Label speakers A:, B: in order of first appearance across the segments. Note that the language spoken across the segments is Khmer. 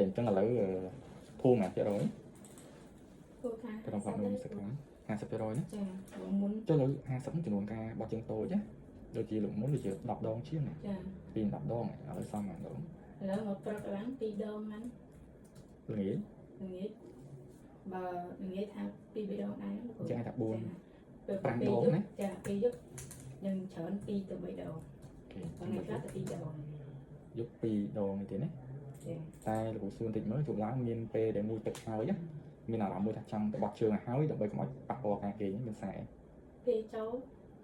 A: អញ្ចឹងឥឡូវធូរមកទៀតrồi
B: គោលថា
A: ក្នុងផងនោះសកម្ម50%ណា
B: ចាមុន
A: ចុះលើ50ចំនួនការបោះជើងតូចណាដូចជាលោកមុនដូចជា10ដងជាង
B: ចា
A: ពី10ដងឥឡូវសំ1ដង
B: ឥឡូវមកព្រឹកឡើង2ដងហ្នឹង
A: ល្ងាច
B: ល្ងាចបើល្ងាចថា2 3ដងដែរ
A: អញ្ចឹងថា4
B: 5ដងណាចាពេលយប់យើងច្រើន2ទៅ3ដង
A: អូខេ
B: ថ្ងៃខ្លះទៅ2ដង
A: យប់2ដងនេះទេណា
B: ចា
A: តែលោកសួរបន្តិចមើលជួបឡើងមានពេលដែលមួយទឹកហើយណាមានអារម្មណ៍មួយថាចង់ទៅបោះជើងឲ្យហើយដើម្បីកុំឲ្យប៉ះពាល់ការគេងមានខ្សែ
B: ពេលចូល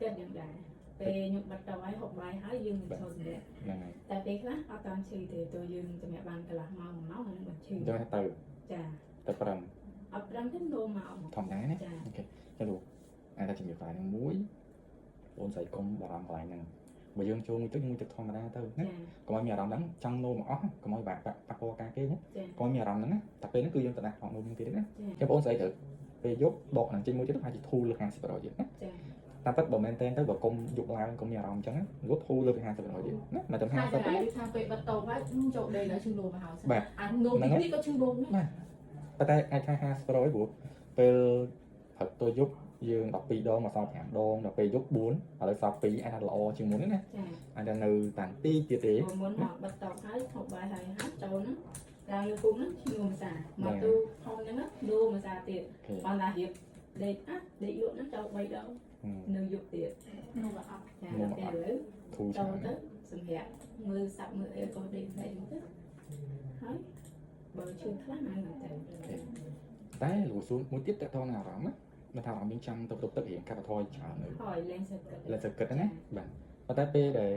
B: ទៀតយ៉ាងដែរពេលខ្ញុំបាត់ទៅហើយហូបបាយហើយយើងមិនចូលសម្រាប់
A: ហ្នឹងហើយ
B: តែពេលខ្លះអត់តាន់ឈឺទេទោះយើងសម្រាប់បានកន្លះម៉ោង1ម៉ោងហ្នឹងមិនឈឺ
A: អញ្ចឹងទៅ
B: ចា
A: ទៅប្រឹង
B: អត់ប្រឹងទេនោមមក
A: ធម្មតាណា
B: ចា
A: អូខេចឹងលោកអាចថាជំរាបកន្លែងហ្នឹងមួយបងស្រីកុំបារម្ភកន្លែងហ្នឹងបើយើងចូលមួយទឹកធម្មតាទៅណា
B: ចា
A: កុំឲ្យមានអារម្មណ៍ហ្នឹងចង់នោមមកអស់កុំឲ្យប៉ះពាល់ការគេងណា
B: ចា
A: កុំឲ្យមានអារម្មណ៍ហ្នឹងណាតែពេលហ្នឹងគឺយើងទៅដាក់ក្នុងនោមទៀតទេណា
B: ចា
A: ចឹងបងស្រីត្រូវពេលយប់ដកហ្នឹងចេញមួយទៀតអាចធូរលើ 50% ទៀតណា
B: ចា
A: តាមពិតបើមែនតើទៅបើកុំយប់ឡើងកុំមានអារម្មណ៍អញ្ចឹងណាយប់ធូរលើ 50% ទៀតណាមកទៅ
C: ថា
A: 50%
C: តែថាពេលបាត់តោហើយចូលដេកដល់ឈឺនោមមកហើយ
A: បាទ
C: អានោមនេះក៏ឈឺនោមដែរ
A: ប៉ុន្តែអាចថា 50% ព្រោះពេលព្រឹកទៅយប់យើង12ដងមកសល់5ដងដល់ពេលយប់4ឥឡូវសល់2អាចថាល្អជាងមុនណា
B: ចា
A: អាចថានៅតាំងទីទៀតទេ
B: មុនមកបាត់តោហើយហូបបាយហើយចូលហ្នឹងឡើងលើគុំហ្នឹងឈ្ងុំសាមកទូហុំហ្នឹងដូរមួយសាទៀត
A: អូខេ
B: បានថារៀបដេកដេកលក់ហ្នឹងចូល3ដងនៅយប់ទៀត
C: នោមអត់
B: ចាដល់ពេលឥឡូវ
A: ធូរ
B: ចូល
A: ច្រើន
B: ទៅសម្រាប់មើលសាប់មើលអីក៏ដេកផ្សេងទៅហើយបើឈឺខ្លះណាស់ទៅ
A: តែលោកសួរមួយទៀតតើតើអារម្មណ៍ណាបើថាអារម្មណ៍យើងចង់ទៅផ្ទុកទឹករៀងកាត់បន្ថយច្រើននៅ
B: ហើយលេងសើក
A: លើសកឹតណាបាទប៉ុន្តែពេលដែល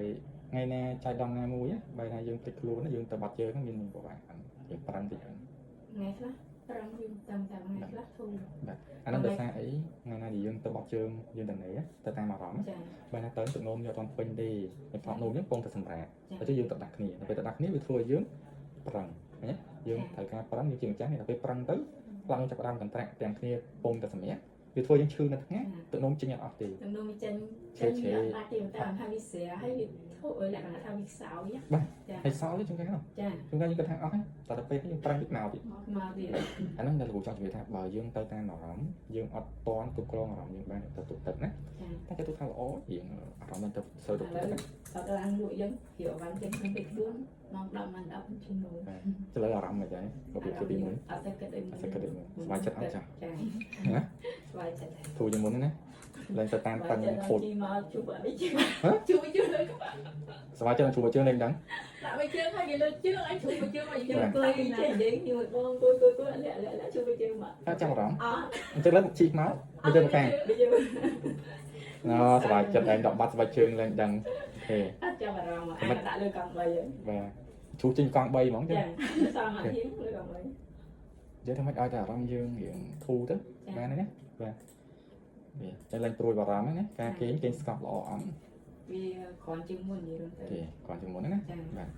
A: ថ្ងៃណាចៃដន្យណាមួយបើថាយើងភ្លេចខ្លួនយើងទៅបាត់ជើងហ្នឹងមានប្រវាក់យើងប្រឹងតិចហ្នឹង
B: ថ្ងៃខ្លះប្រឹងយើងតាមថ្ងៃខ្លះធូរ
A: បាទអានោះដោយសារអីថ្ងៃណាដែលយើងទៅបាត់ជើងយើងទៅណែទៅតាមអារម្មណ៍
B: ចា
A: បើថាទៅទឹកនោមយើងអត់ទាន់ពេញទេតែផ្នត់នោមយើងពងតែសម្រាប់តែយើងទៅដាក់គ្នាពេលទៅដាក់គ្នាវាធ្វើឲ្យយើងប្រឹងឃើញទេយើងត្រូវការប្រឹងយើងជាម្ចាស់តែពេលប្រឹងទៅខ្លាំងចាប់ផ្ដើមកន្ត្រាក់ទាំងគ្នាពងតែសម្រាប់វាធ្វើយើងឈឺនៅថ្ងៃទឹកនោមចេញអត់ទេ
B: ទំនោរវាចេញអាចទេតែថាវាស្រាហើយវាធូរលក្ខណៈថាវាខ្សោយចា
A: ហើយសល់ជួនកាល
B: ចា
A: ជួនកាលយើងគិតថាអស់ហើយតែពេលយើងប្រឹងតិចមកទៀត
B: មកទៀត
A: អាហ្នឹងដែលលោកចង់ជម្រាបថាបើយើងទៅតាមអារម្មណ៍យើងអត់តន់គ្រប់គ្រងអារម្មណ៍យើងបានទៅទុកទឹកណា
B: ចា
A: តែគេទុកថាល្អរៀងអារម្មណ៍ទៅសើទុកទឹកណា
B: អត់ឡើងលក់យើងhiểuបានចេញពីខ្លួនមក10ម៉ោង10ជំនួស
A: ទៅលើអារម្មណ៍មិនដែរក៏វាគឺទីមួយ
B: អត់ទៅគិតអី
A: អត់ស្គាល់ទេស្បាយចិត្តអត់ចា
B: ចា
A: ណា
B: ស្បាយចិត្ត
A: ធូរជាងមុនណាឡើងទៅតាមតឹងខូច
B: ជីមកជួបអីជួបជួបលើក្បាល
A: ស្បាយចិត្តជួបជើងលេងដឹង
C: ដាក់បីជើងហើយគេលើជើងអញជួយជើងឲ្យជើង
B: គួយចេះនិយាយជាមួយបងគួយលាក់ជួបជើងមក
A: តែចាំអារម្មណ៍
B: អត់
A: អញ្ចឹងឡើងជីកមកទៅទៅខាង
B: យើង
A: ណ៎ស្បាយចិត្តឯងដកបាត់ស្បាយជើងលេងដឹងអូខេ
B: អត់ចាំអារម្មណ៍អាដាក់លើកង់3ហ្នឹង
A: បាទជួចេញកង់3ហ្មងចឹង
B: ចាសំអាធៀងលើកង់3
A: និយាយថាមិនឲ្យតែអារម្មណ៍យើងរៀងធូរទៅបានទេណាបាទវាតែឡើងព្រួយបារម្ភណាការគេងស្កប់ល្អអត់
B: វាគ្រាន់ជាងមុននិយាយទៅ
A: ទេគាត់ជាងមុនណា
B: ចា
A: បាទ